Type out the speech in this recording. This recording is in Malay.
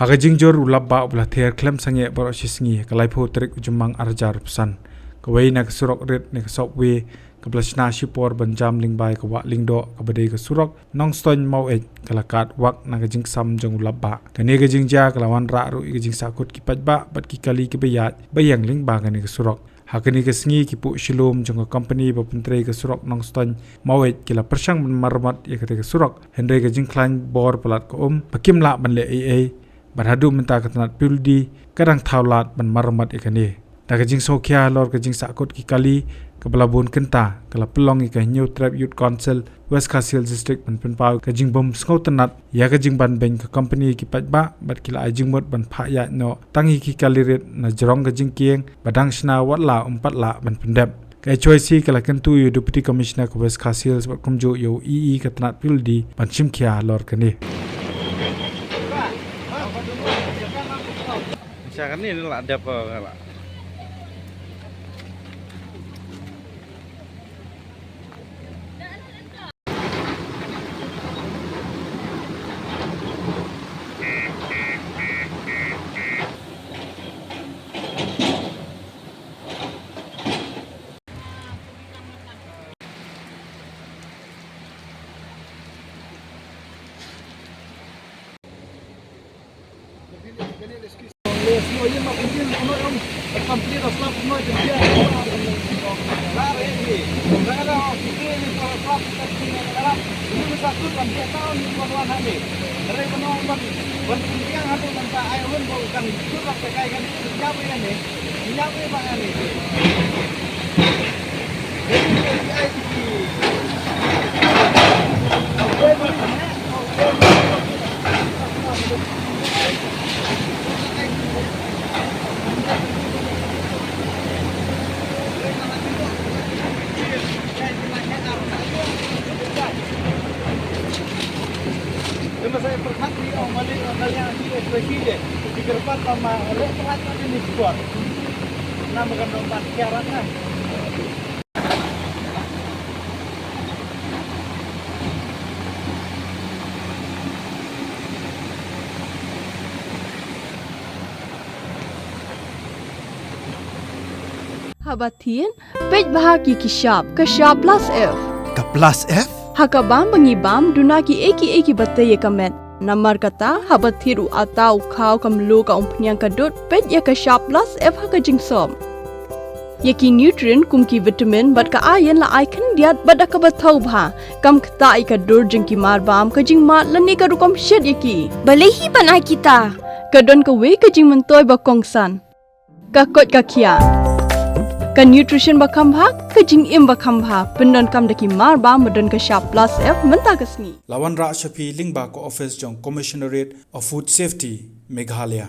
Haga jingjor ulap ba ulah Atiar Khlem sange borok sisngi kalai pho trik ujumang arjar pesan. Kawai nak Surok red nak sopwe kebelasna shipor banjam lingbai kawa lingdo kabadai ke Surok nong ston mau kalakat wak nak jing sam jong ulap ba. Kani ke jingja kalawan ra ru ke jing Sahkut ki Paidbah bat ki kali ke bayat bayang lingba kani ke Surok. Hakani ke sengi ki pu Shilum jong company bapuntre ke Surok nong ston mau kila persang Maramot ya ke Surok hendai ke jing klan bor pelat ko bakim la ban le berhadu minta ketenat pildi kadang taulat ban Maramot ikani. Dah kejing Sokia lor kejing Sahkut ki kali ke belabun kenta kala pelong ke New Trap Youth Council West Khasil District ban penpau kejing bom skau tenat ya kejing ban beng ke company ki Paidbah bat kila ajing mot ban phaya no tangi ki kali ret na jerong kejing kieng badang sna watla la ban pendep. Ke choice kala kentu yu deputy commissioner ke West Khasil sebab kumjo yo ketenat pildi ban simkia lor kani. Misalkan ini lah ada apa lah. Saya perhati orang yang presiden di depan sama oleh perhatian ini buat nama kan tempat siaran kan. Habatin Paidbah ki kashap plus F Ka plus F? Hakabam bangibam dunaki eki batay kamet. Namar kata habathiru atau kau kamlu ka umpnyang kadut pet ya kashap plus F haka jingsom. Yaki nutrient kumki vitamin bat ka ayan la icon diat bada ka bathau bha kam kta i ka dur jingki marbam ka jingma lani ka rukom shed yaki. Balehi banai kita. Kadon ka we ka jing mentoy ba kongsan. Ka kot ka kia. Ka nutrition bakam bha ka jing im bakam bha pendon kam daki marba modon ka sharp plus F menta kasni. Lawan ra shapi lingba ko office jong commissionerate of food safety Meghalaya.